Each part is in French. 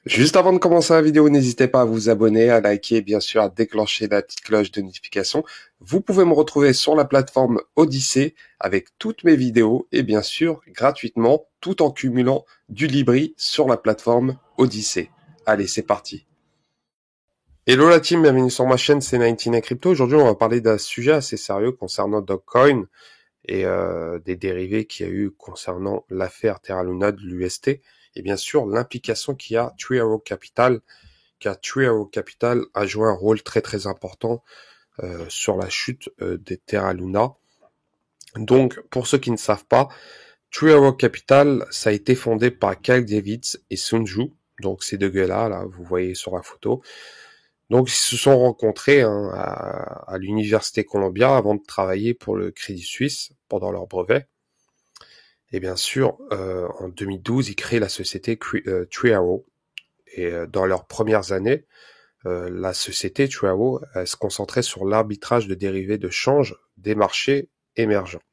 Juste avant de commencer la vidéo, n'hésitez pas à vous abonner, à liker, bien sûr à déclencher la petite cloche de notification. Vous pouvez me retrouver sur la plateforme Odyssée avec toutes mes vidéos et bien sûr gratuitement tout en cumulant du Libri sur la plateforme Odyssée. Allez, c'est parti. Hello la team, bienvenue sur ma chaîne, c'est 99 Crypto. Aujourd'hui, on va parler d'un sujet assez sérieux concernant Dogecoin et des dérivés qu'il y a eu concernant l'affaire Terra Luna de l'UST et bien sûr l'implication qu'il y a Three Arrows Capital, car Three Arrows Capital a joué un rôle très très important sur la chute des Terra Luna. Donc pour ceux qui ne savent pas, Three Arrows Capital, ça a été fondé par Kyle Davids et Sun Zhu, donc ces deux gars-là, là, vous voyez sur la photo. Donc ils se sont rencontrés à l'université Columbia avant de travailler pour le Crédit Suisse pendant leur brevet. Et bien sûr, en 2012, ils créent la société Three Arrows. Et dans leurs premières années, la société Three Arrows se concentrait sur l'arbitrage de dérivés de change des marchés émergents.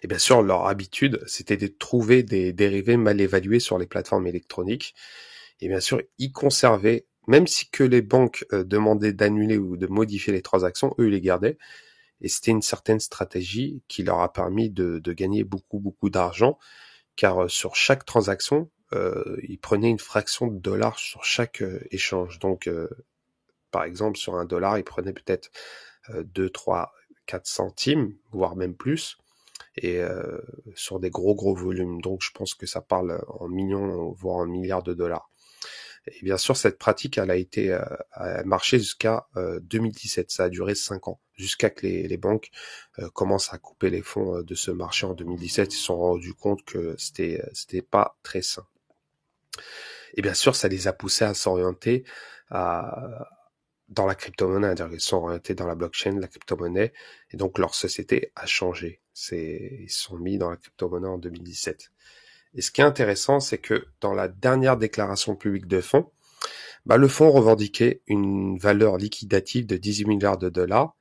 Et bien sûr, leur habitude, c'était de trouver des dérivés mal évalués sur les plateformes électroniques. Et bien sûr, ils conservaient, même si que les banques demandaient d'annuler ou de modifier les transactions, eux, ils les gardaient. Et c'était une certaine stratégie qui leur a permis de gagner beaucoup d'argent, car sur chaque transaction, ils prenaient une fraction de dollar sur chaque échange. Donc, par exemple, sur $1, ils prenaient peut-être 2, 3, 4 centimes, voire même plus, et sur des gros volumes. Donc, je pense que ça parle en millions, voire en milliards de dollars. Et bien sûr, cette pratique, elle a marché jusqu'à 2017. Ça a duré 5 ans, jusqu'à que les banques commencent à couper les fonds de ce marché en 2017. Ils se sont rendus compte que c'était pas très sain. Et bien sûr, ça les a poussés à s'orienter dans la crypto-monnaie. Ils sont orientés dans la blockchain, la crypto-monnaie, et donc leur société a changé. Ils se sont mis dans la crypto-monnaie en 2017. Et ce qui est intéressant, c'est que dans la dernière déclaration publique de fonds, le fonds revendiquait une valeur liquidative de 18 milliards de dollars.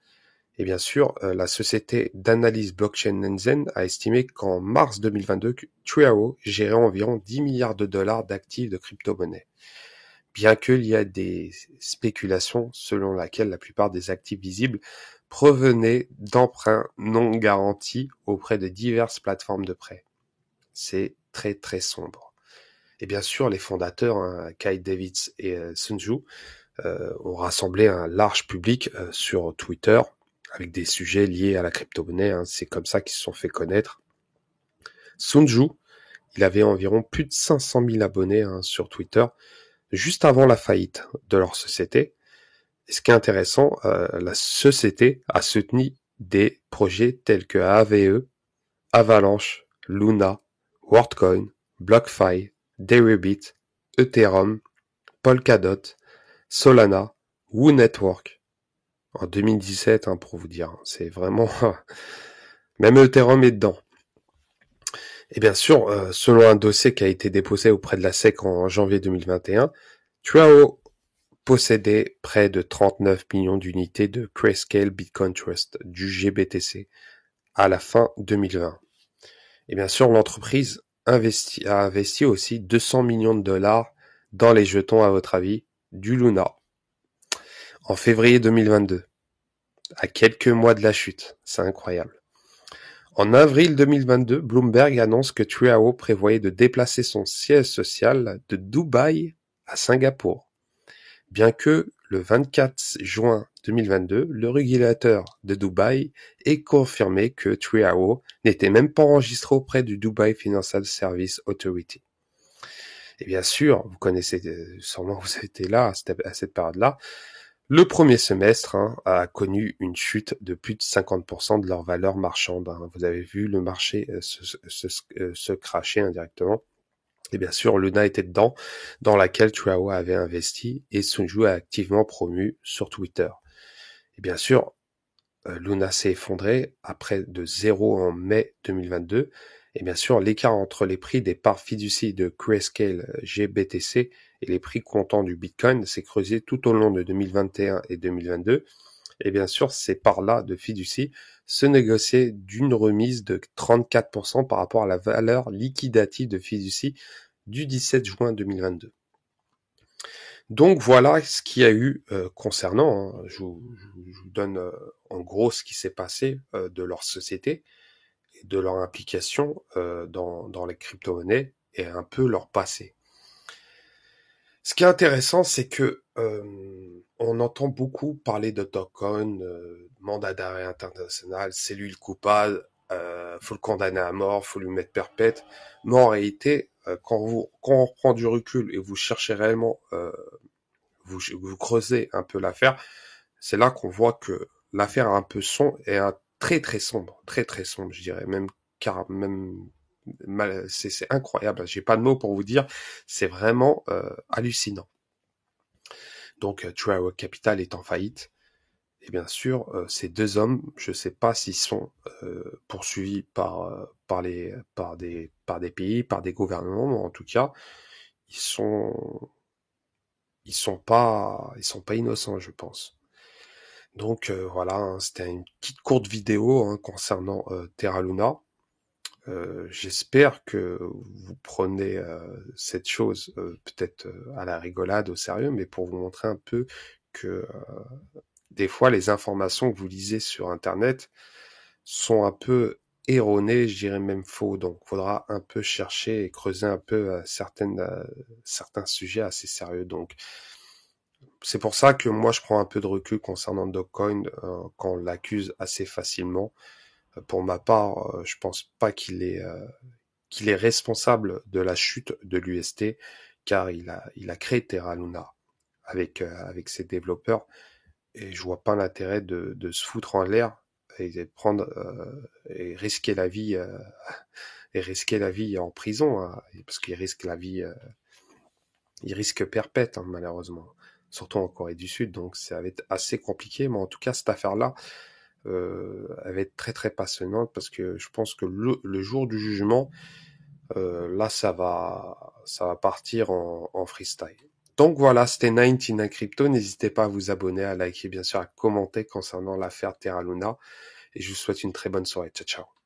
Et bien sûr, la société d'analyse blockchain Nansen a estimé qu'en mars 2022, Three Arrows gérait environ 10 milliards de dollars d'actifs de crypto-monnaie. Bien qu'il y ait des spéculations selon laquelle la plupart des actifs visibles provenaient d'emprunts non garantis auprès de diverses plateformes de prêt. C'est très sombre. Et bien sûr, les fondateurs, Kyle Davids et Sun Zhu, ont rassemblé un large public sur Twitter avec des sujets liés à la crypto-monnaie. C'est comme ça qu'ils se sont fait connaître. Sun Zhu, il avait environ plus de 500 000 abonnés sur Twitter juste avant la faillite de leur société. Et ce qui est intéressant, la société a soutenu des projets tels que AVE, Avalanche, Luna, WorldCoin, BlockFi, Deribit, Ethereum, Polkadot, Solana, Woo Network. En 2017, pour vous dire, c'est vraiment... Même Ethereum est dedans. Et bien sûr, selon un dossier qui a été déposé auprès de la SEC en janvier 2021, Three Arrows possédait près de 39 millions d'unités de Grayscale Bitcoin Trust, du GBTC, à la fin 2020. Et bien sûr, l'entreprise a investi aussi 200 millions de dollars dans les jetons, à votre avis, du Luna. En février 2022, à quelques mois de la chute, c'est incroyable. En avril 2022, Bloomberg annonce que Three Arrows prévoyait de déplacer son siège social de Dubaï à Singapour. Bien que le 24 juin 2022, le régulateur de Dubaï ait confirmé que Three Arrows n'était même pas enregistré auprès du Dubai Financial Services Authority. Et bien sûr, vous connaissez sûrement, vous avez été là à cette période-là, le premier semestre a connu une chute de plus de 50% de leur valeur marchande. Vous avez vu le marché se crasher indirectement. Et bien sûr, Luna était dedans, dans laquelle Three Arrows avait investi, et Sun Zhu a activement promu sur Twitter. Et bien sûr, Luna s'est effondré à près de 0 en mai 2022. Et bien sûr, l'écart entre les prix des parts fiducie de Grayscale GBTC et les prix comptants du Bitcoin s'est creusé tout au long de 2021 et 2022. Et bien sûr, ces parts-là de fiducie se négociaient d'une remise de 34% par rapport à la valeur liquidative de fiducie du 17 juin 2022. Donc voilà ce qu'il y a eu concernant, hein, je vous donne en gros ce qui s'est passé de leur société et de leur implication dans les crypto-monnaies et un peu leur passé. Ce qui est intéressant, c'est que on entend beaucoup parler de Dogecoin, mandat d'arrêt international, c'est lui le coupable, faut le condamner à mort, faut lui mettre perpète. Mais en réalité, quand on reprend du recul et vous cherchez réellement, vous creusez un peu l'affaire, c'est là qu'on voit que l'affaire est un peu sombre et très très sombre, je dirais même car même c'est incroyable. J'ai pas de mots pour vous dire, c'est vraiment hallucinant. Donc True Capital est en faillite. Et bien sûr, ces deux hommes, je ne sais pas s'ils sont poursuivis par des pays, par des gouvernements, mais en tout cas, ils sont ils sont pas innocents, je pense. Donc voilà, hein, c'était une petite courte vidéo hein, concernant Terra Luna. J'espère que vous prenez cette chose peut-être à la rigolade, au sérieux, mais pour vous montrer un peu que des fois les informations que vous lisez sur Internet sont un peu erronées, je dirais même faux. Donc, il faudra un peu chercher et creuser un peu certains sujets assez sérieux. Donc, c'est pour ça que moi, je prends un peu de recul concernant Dogecoin quand on l'accuse assez facilement. Pour ma part, je pense pas qu'il est responsable de la chute de l'UST, car il a créé Terra Luna avec ses développeurs, et je vois pas l'intérêt de se foutre en l'air et de prendre et risquer la vie en prison, hein, parce qu'il risque la vie, il risque perpète hein, malheureusement, surtout en Corée du Sud, donc ça va être assez compliqué, mais en tout cas cette affaire-là, elle va être très très passionnante parce que je pense que le jour du jugement, là, ça va partir en freestyle. Donc voilà, c'était 99 Crypto. N'hésitez pas à vous abonner, à liker, bien sûr, à commenter concernant l'affaire Terra Luna. Et je vous souhaite une très bonne soirée. Ciao, ciao.